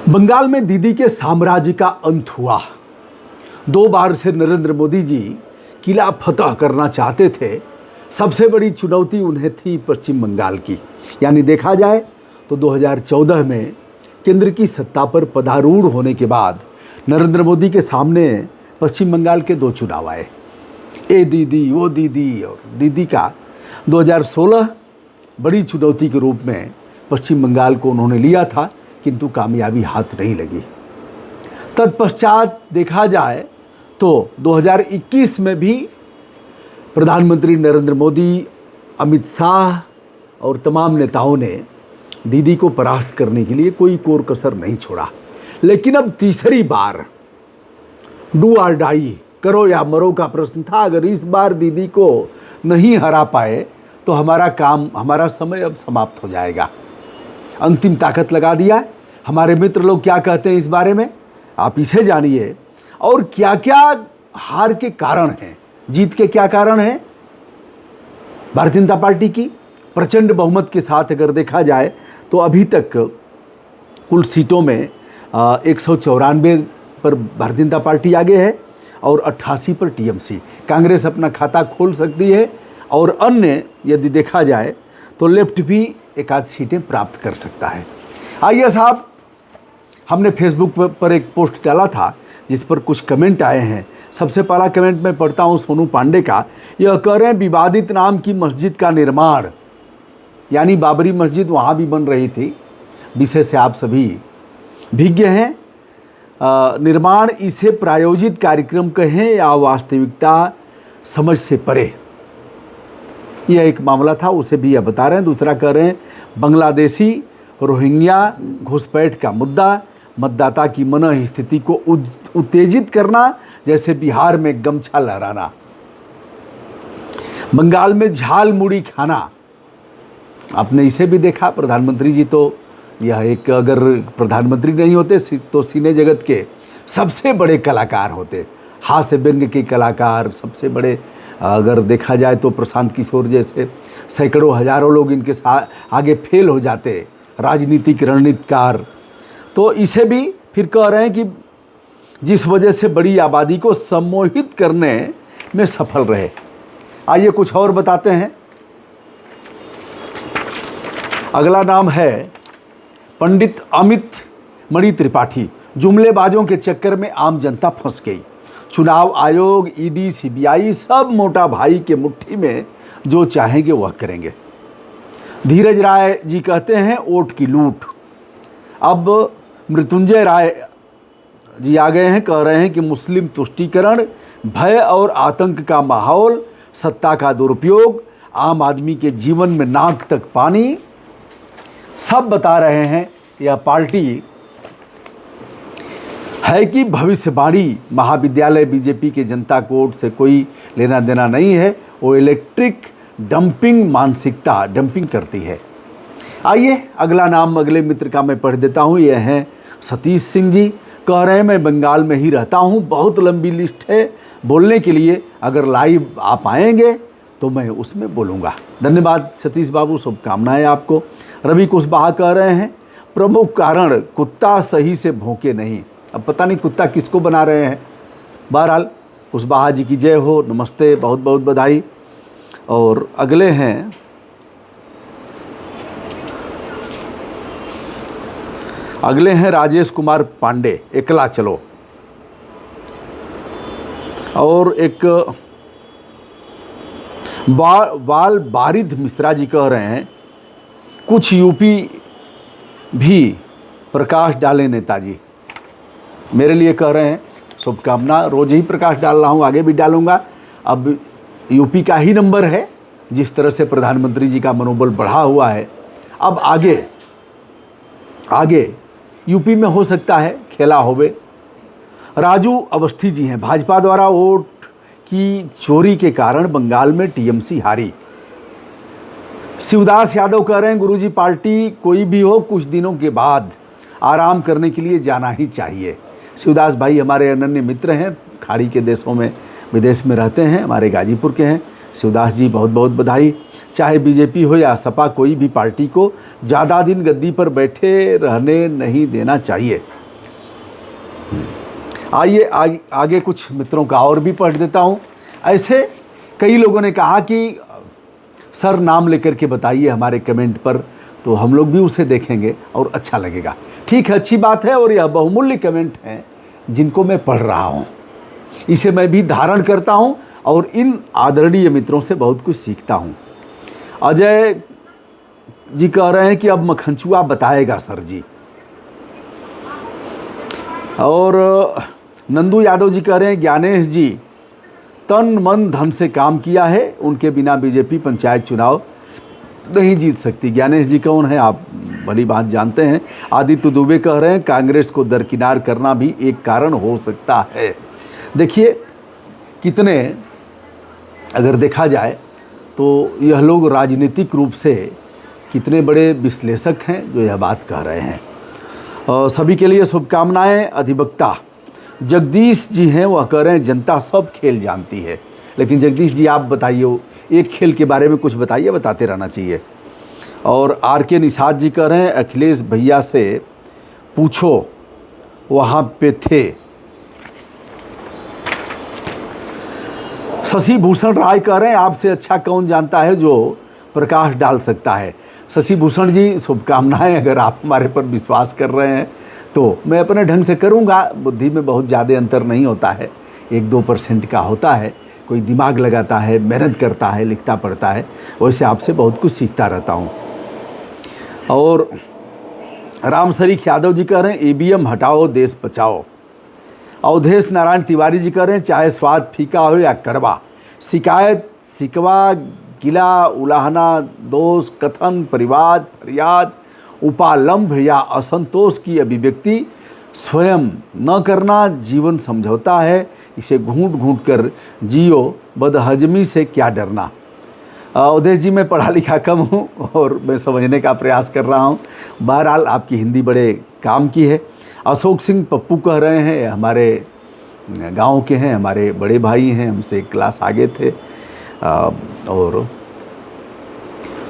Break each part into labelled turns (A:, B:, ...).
A: बंगाल में दीदी के साम्राज्य का अंत हुआ। 2 बार से नरेंद्र मोदी जी किला फतह करना चाहते थे। सबसे बड़ी चुनौती उन्हें थी पश्चिम बंगाल की। यानी देखा जाए तो 2014 में केंद्र की सत्ता पर पदारूढ़ होने के बाद नरेंद्र मोदी के सामने पश्चिम बंगाल के 2 चुनाव आए, ए दीदी वो दीदी। और दीदी का 2016 बड़ी चुनौती के रूप में पश्चिम बंगाल को उन्होंने लिया था, किंतु कामयाबी हाथ नहीं लगी। तत्पश्चात देखा जाए तो 2021 में भी प्रधानमंत्री नरेंद्र मोदी, अमित शाह और तमाम नेताओं ने दीदी को परास्त करने के लिए कोई कोर कसर नहीं छोड़ा। लेकिन अब तीसरी बार डू और डाई, करो या मरो का प्रश्न था। अगर इस बार दीदी को नहीं हरा पाए तो हमारा समय अब समाप्त हो जाएगा। अंतिम ताकत लगा दिया। हमारे मित्र लोग क्या कहते हैं इस बारे में आप इसे जानिए। और क्या क्या हार के कारण हैं, जीत के क्या कारण हैं। भारतीय जनता पार्टी की प्रचंड बहुमत के साथ अगर देखा जाए तो अभी तक कुल सीटों में 194 पर भारतीय जनता पार्टी आगे है और 88 पर टीएमसी। कांग्रेस अपना खाता खोल सकती है और अन्य यदि देखा जाए तो लेफ्ट भी एक आध सीटें प्राप्त कर सकता है। आइए साहब, हमने फेसबुक पर एक पोस्ट डाला था जिस पर कुछ कमेंट आए हैं। सबसे पहला कमेंट मैं पढ़ता हूं सोनू पांडे का। यह कह रहे हैं विवादित नाम की मस्जिद का निर्माण, यानी बाबरी मस्जिद वहां भी बन रही थी, विषय से आप सभी भिज्ञ हैं। निर्माण इसे प्रायोजित कार्यक्रम कहें या वास्तविकता समझ से परे, यह एक मामला था, उसे भी यह बता रहे हैं। दूसरा कह रहे हैं बांग्लादेशी रोहिंग्या घुसपैठ का मुद्दा, मतदाता की मन स्थिति को उत्तेजित करना, जैसे बिहार में गमछा लहराना, बंगाल में झाल मुड़ी खाना। आपने इसे भी देखा। प्रधानमंत्री जी तो यह एक, अगर प्रधानमंत्री नहीं होते तो सिने जगत के सबसे बड़े कलाकार होते, हास्य व्यंग्य के कलाकार सबसे बड़े। अगर देखा जाए तो प्रशांत किशोर जैसे सैकड़ों हजारों लोग इनके साथ आगे फेल हो जाते, राजनीतिक रणनीतिकार। तो इसे भी फिर कह रहे हैं कि जिस वजह से बड़ी आबादी को सम्मोहित करने में सफल रहे। आइए कुछ और बताते हैं। अगला नाम है पंडित अमित मणि त्रिपाठी। जुमलेबाजों के चक्कर में आम जनता फंस गई। चुनाव आयोग, ईडी, सीबीआई सब मोटा भाई के मुट्ठी में जो चाहेंगे वह करेंगे। धीरज राय जी कहते हैं वोट की लूट। अब मृत्युंजय राय जी आ गए हैं, कह रहे हैं कि मुस्लिम तुष्टीकरण, भय और आतंक का माहौल, सत्ता का दुरुपयोग, आम आदमी के जीवन में नाक तक पानी, सब बता रहे हैं यह पार्टी है कि भविष्यवाणी। महाविद्यालय बीजेपी के जनता को वोट से कोई लेना देना नहीं है, वो इलेक्ट्रिक डंपिंग मानसिकता डंपिंग करती है। आइए अगला नाम अगले मित्र का मैं पढ़ देता हूँ। यह हैं सतीश सिंह जी। कह रहे हैं मैं बंगाल में ही रहता हूँ, बहुत लंबी लिस्ट है बोलने के लिए, अगर लाइव आप आएंगे तो मैं उसमें बोलूँगा। धन्यवाद सतीश बाबू, शुभकामनाएं आपको। रवि कुशवाहा कह रहे हैं प्रमुख कारण कुत्ता सही से भौंके नहीं। अब पता नहीं कुत्ता किसको बना रहे हैं। बहरहाल कुशवाहा जी की जय हो, नमस्ते, बहुत बहुत बधाई। और अगले हैं राजेश कुमार पांडे, एकला चलो। और एक वाल बारिद मिश्रा जी कह रहे हैं कुछ यूपी भी प्रकाश डाले नेताजी। मेरे लिए कह रहे हैं शुभकामना। रोज ही प्रकाश डाल रहा हूँ, आगे भी डालूंगा। अब यूपी का ही नंबर है, जिस तरह से प्रधानमंत्री जी का मनोबल बढ़ा हुआ है। अब आगे यूपी में हो सकता है खेला होवे। राजू अवस्थी जी हैं, भाजपा द्वारा वोट की चोरी के कारण बंगाल में टीएमसी हारी। शिवदास यादव कह रहे हैं गुरुजी पार्टी कोई भी हो कुछ दिनों के बाद आराम करने के लिए जाना ही चाहिए। शिवदास भाई हमारे अनन्य मित्र हैं, खाड़ी के देशों में विदेश में रहते हैं, हमारे गाजीपुर के हैं। शिवदास जी बहुत बहुत बधाई। चाहे बीजेपी हो या सपा, कोई भी पार्टी को ज़्यादा दिन गद्दी पर बैठे रहने नहीं देना चाहिए। आइए आगे कुछ मित्रों का और भी पढ़ देता हूँ। ऐसे कई लोगों ने कहा कि सर नाम लेकर के बताइए हमारे कमेंट पर, तो हम लोग भी उसे देखेंगे और अच्छा लगेगा। ठीक है, अच्छी बात है, और यह बहुमूल्य कमेंट हैं जिनको मैं पढ़ रहा हूँ, इसे मैं भी धारण करता हूँ और इन आदरणीय मित्रों से बहुत कुछ सीखता हूँ। अजय जी कह रहे हैं कि अब मखनचुआ बताएगा सर जी, और नंदू यादव जी कह रहे हैं ज्ञानेश जी तन मन धन से काम किया है, उनके बिना बीजेपी पंचायत चुनाव नहीं जीत सकती। ज्ञानेश जी कौन है आप भली बात जानते हैं। आदित्य दुबे कह रहे हैं कांग्रेस को दरकिनार करना भी एक कारण हो सकता है। देखिए कितने, अगर देखा जाए तो यह लोग राजनीतिक रूप से कितने बड़े विश्लेषक हैं जो यह बात कह रहे हैं। और सभी के लिए शुभकामनाएं। अधिवक्ता जगदीश जी हैं, वह कह रहे हैं जनता सब खेल जानती है। लेकिन जगदीश जी आप बताइए, एक खेल के बारे में कुछ बताइए, बताते रहना चाहिए। और आर के निषाद जी कह रहे हैं अखिलेश भैया से पूछो वहाँ पे थे। शशि भूषण राय कह रहे हैं आपसे अच्छा कौन जानता है जो प्रकाश डाल सकता है। शशि भूषण जी शुभकामनाएं, अगर आप हमारे पर विश्वास कर रहे हैं तो मैं अपने ढंग से करूंगा। बुद्धि में बहुत ज़्यादा अंतर नहीं होता है, 1-2% का होता है। कोई दिमाग लगाता है, मेहनत करता है, लिखता पढ़ता है, वैसे आपसे बहुत कुछ सीखता रहता हूँ। और राम शरीफ यादव जी कह रहे हैं ईवीएम हटाओ देश बचाओ। अवधेश नारायण तिवारी जी कह रहे हैं चाहे स्वाद फीका हो या कड़वा, शिकायत शिकवा गिला उलाहना दोष कथन परिवाद फरियाद उपालंभ या असंतोष की अभिव्यक्ति स्वयं न करना जीवन समझौता है, इसे घूंट घूंट कर जियो, बदहजमी से क्या डरना। अवधेश जी मैं पढ़ा लिखा कम हूँ और मैं समझने का प्रयास कर रहा हूँ। बहरहाल आपकी हिंदी बड़े काम की है। अशोक सिंह पप्पू कह रहे हैं हमारे गांव के हैं, हमारे बड़े भाई हैं, हमसे एक क्लास आगे थे। और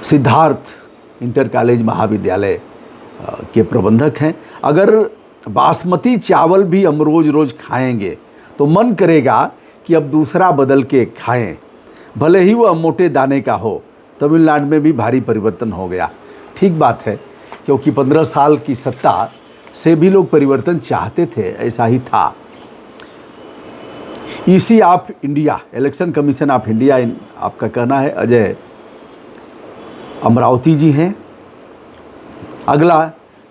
A: सिद्धार्थ इंटर कॉलेज महाविद्यालय के प्रबंधक हैं। अगर बासमती चावल भी हम रोज़ रोज़ खाएंगे तो मन करेगा कि अब दूसरा बदल के खाएं, भले ही वह मोटे दाने का हो। तमिलनाडु में भी भारी परिवर्तन हो गया। ठीक बात है, क्योंकि 15 साल की सत्ता से भी लोग परिवर्तन चाहते थे, ऐसा ही था। EC of India, election commission of India, आपका कहना है। अजय अमरावती जी हैं। अगला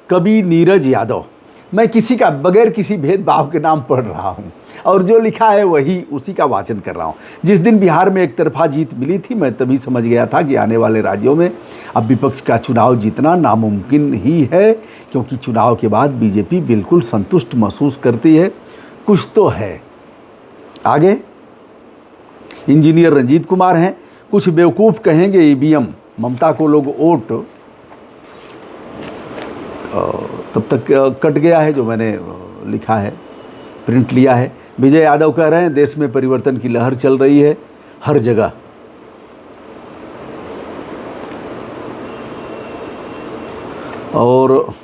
A: कवि नीरज यादव, मैं किसी का बगैर किसी भेदभाव के नाम पढ़ रहा हूँ और जो लिखा है वही उसी का वाचन कर रहा हूँ। जिस दिन बिहार में एक तरफा जीत मिली थी, मैं तभी समझ गया था कि आने वाले राज्यों में अब विपक्ष का चुनाव जीतना नामुमकिन ही है, क्योंकि चुनाव के बाद बीजेपी बिल्कुल संतुष्ट महसूस करती है। कुछ तो है। आगे इंजीनियर रंजीत कुमार हैं। कुछ बेवकूफ़ कहेंगे ईवीएम, ममता को लोग वोट, तब तक कट गया है जो मैंने लिखा है, प्रिंट लिया है। विजय यादव कह रहे हैं देश में परिवर्तन की लहर चल रही है हर जगह। और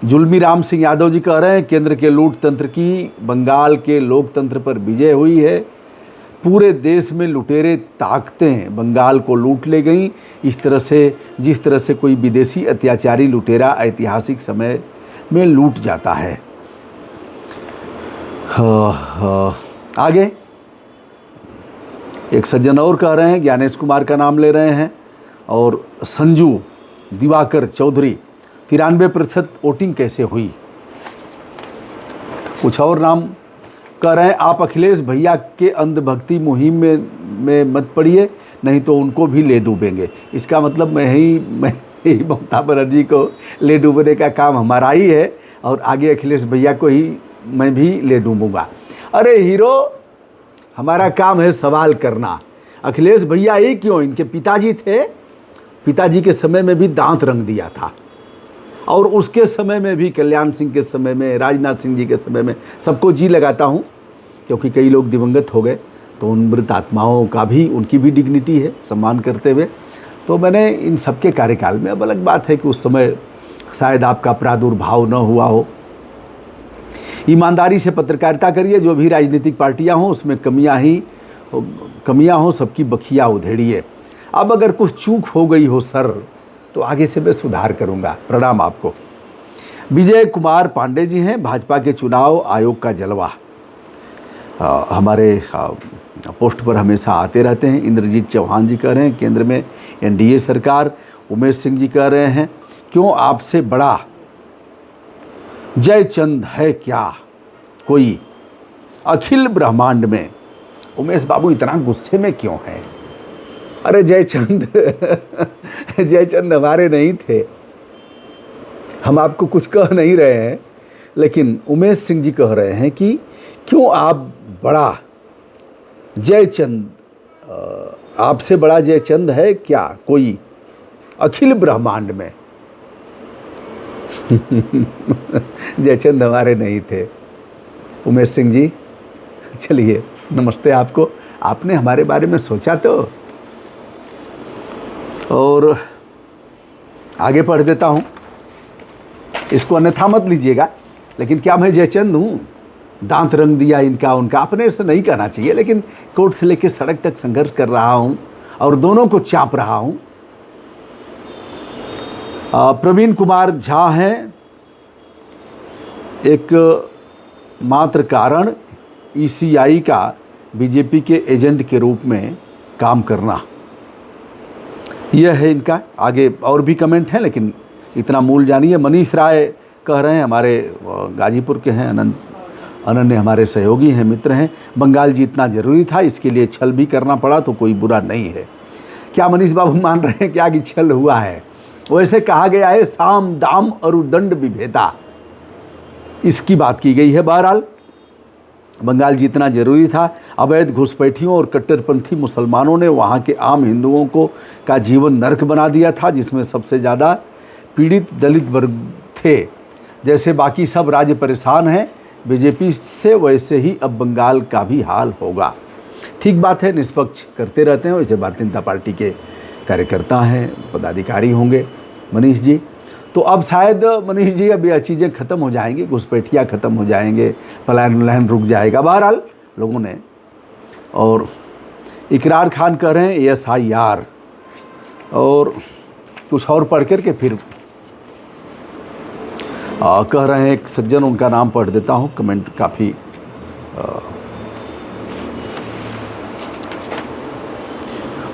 A: जुल्मी राम सिंह यादव जी कह रहे हैं केंद्र के लूट तंत्र की बंगाल के लोकतंत्र पर विजय हुई है। पूरे देश में लुटेरे ताकतें बंगाल को लूट ले गईं। जिस तरह से कोई विदेशी अत्याचारी लुटेरा ऐतिहासिक समय में लूट जाता है। आगे एक सज्जन और कह रहे हैं, ज्ञानेश कुमार का नाम ले रहे हैं। और संजू दिवाकर चौधरी, 93% वोटिंग कैसे हुई। कुछ और नाम कह रहे हैं आप अखिलेश भैया के अंधभक्ति मुहिम में मत पड़िए, नहीं तो उनको भी ले डूबेंगे। इसका मतलब मैं ही ममता बनर्जी को ले डूबने का काम हमारा ही है और आगे अखिलेश भैया को ही मैं भी ले डूबूंगा। अरे हीरो, हमारा काम है सवाल करना। अखिलेश भैया ही क्यों, इनके पिताजी थे, पिताजी के समय में भी दांत रंग दिया था, और उसके समय में भी, कल्याण सिंह के समय में, राजनाथ सिंह जी के समय में, सबको जी लगाता हूँ क्योंकि कई लोग दिवंगत हो गए। तो उन मृत आत्माओं का भी, उनकी भी डिग्निटी है, सम्मान करते हुए। तो मैंने इन सबके कार्यकाल में, अब अलग बात है कि उस समय शायद आपका प्रादुर्भाव न हुआ हो। ईमानदारी से पत्रकारिता करिए, जो भी राजनीतिक पार्टियां हों उसमें कमियां हों, सबकी बखिया उधेड़िए। अब अगर कुछ चूक हो गई हो सर, तो आगे से मैं सुधार करूंगा। प्रणाम आपको। विजय कुमार पांडे जी हैं, भाजपा के चुनाव आयोग का जलवा, हमारे पोस्ट पर हमेशा आते रहते हैं। इंद्रजीत चौहान जी कह रहे हैं केंद्र में एनडीए सरकार। उमेश सिंह जी कह रहे हैं क्यों आपसे बड़ा जयचंद है क्या कोई अखिल ब्रह्मांड में। उमेश बाबू इतना गुस्से में क्यों हैं? अरे जयचंद जयचंद हमारे नहीं थे, हम आपको कुछ कह नहीं रहे हैं, लेकिन उमेश सिंह जी कह रहे हैं कि क्यों आप बड़ा जयचंद, आपसे बड़ा जयचंद है क्या कोई अखिल ब्रह्मांड में। जयचंद हमारे नहीं थे उमेश सिंह जी। चलिए नमस्ते आपको, आपने हमारे बारे में सोचा तो। और आगे पढ़ देता हूँ, इसको अन्यथा मत लीजिएगा, लेकिन क्या मैं जयचंद हूँ? दांत रंग दिया इनका उनका, अपने से नहीं कहना चाहिए, लेकिन कोर्ट से लेकर सड़क तक संघर्ष कर रहा हूँ और दोनों को चाप रहा हूँ। प्रवीण कुमार झा हैं, एक मात्र कारण ईसीआई का बीजेपी के एजेंट के रूप में काम करना, यह है इनका। आगे और भी कमेंट हैं, लेकिन इतना मूल जानिए। मनीष राय कह रहे हैं, हमारे गाजीपुर के हैं, अनन्य हमारे सहयोगी हैं, मित्र हैं। बंगाल जीतना जरूरी था, इसके लिए छल भी करना पड़ा तो कोई बुरा नहीं है। क्या मनीष बाबू मान रहे हैं क्या कि छल हुआ है? वैसे कहा गया है साम दाम अरुदंड विभेदा, इसकी बात की गई है। बहरहाल बंगाल जीतना जरूरी था। अवैध घुसपैठियों और कट्टरपंथी मुसलमानों ने वहाँ के आम हिंदुओं को का जीवन नर्क बना दिया था, जिसमें सबसे ज़्यादा पीड़ित दलित वर्ग थे। जैसे बाकी सब राज्य परेशान हैं बीजेपी से, वैसे ही अब बंगाल का भी हाल होगा। ठीक बात है, निष्पक्ष करते रहते हैं, वैसे भारतीय जनता पार्टी के कार्यकर्ता हैं, पदाधिकारी होंगे मनीष जी। तो अब शायद मनीष जी अब यह चीज़ें ख़त्म हो जाएंगी, घुसपैठिया ख़त्म हो जाएंगे, पलायन रुक जाएगा। बहरहाल लोगों ने, और इकरार खान कह रहे हैं SIR, और कुछ और पढ़ करके फिर कह रहे हैं एक सज्जन, उनका नाम पढ़ देता हूँ, कमेंट काफ़ी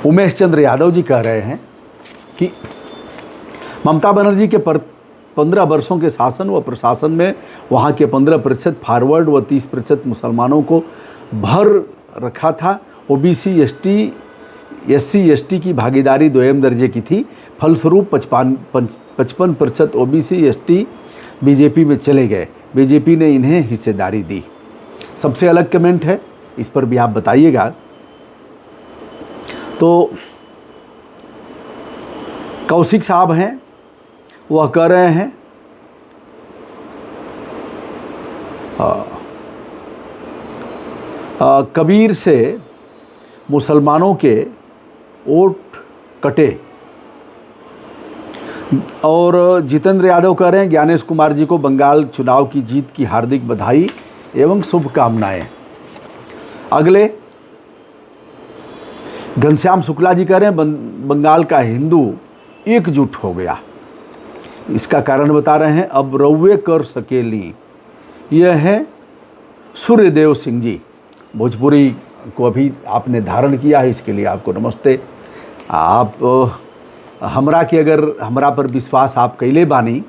A: उमेश चंद्र यादव जी कह रहे हैं कि ममता बनर्जी के 15 वर्षों के शासन व प्रशासन में वहाँ के 15% फॉरवर्ड व 30% मुसलमानों को भर रखा था। OBC SC ST की भागीदारी 2 दर्जे की थी। फलस्वरूप 55% OBC ST बीजेपी में चले गए। बीजेपी ने इन्हें हिस्सेदारी दी। सबसे अलग कमेंट है, इस पर भी आप बताइएगा। तो कौशिक साहब हैं, वह कह रहे हैं कबीर से मुसलमानों के वोट कटे। और जितेंद्र यादव कह रहे हैं ज्ञानेश कुमार जी को बंगाल चुनाव की जीत की हार्दिक बधाई एवं शुभकामनाएं। अगले घनश्याम शुक्ला जी कह रहे हैं बंगाल का हिंदू एकजुट हो गया। इसका कारण बता रहे हैं, अब रउवे कर सकेली। यह है सूर्यदेव सिंह जी, भोजपुरी को अभी आपने धारण किया है, इसके लिए आपको नमस्ते। आप हमरा के अगर हमरा पर विश्वास आप कैले बानी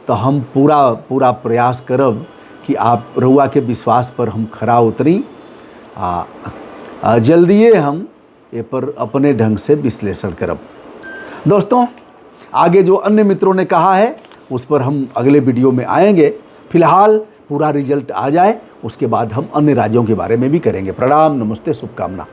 A: तो हम पूरा प्रयास करब कि आप रउआ के विश्वास पर हम खरा उतरी। जल्दिए हम ये पर अपने ढंग से विश्लेषण करब। दोस्तों, आगे जो अन्य मित्रों ने कहा है उस पर हम अगले वीडियो में आएंगे। फिलहाल पूरा रिजल्ट आ जाए, उसके बाद हम अन्य राज्यों के बारे में भी करेंगे। प्रणाम, नमस्ते, शुभकामना।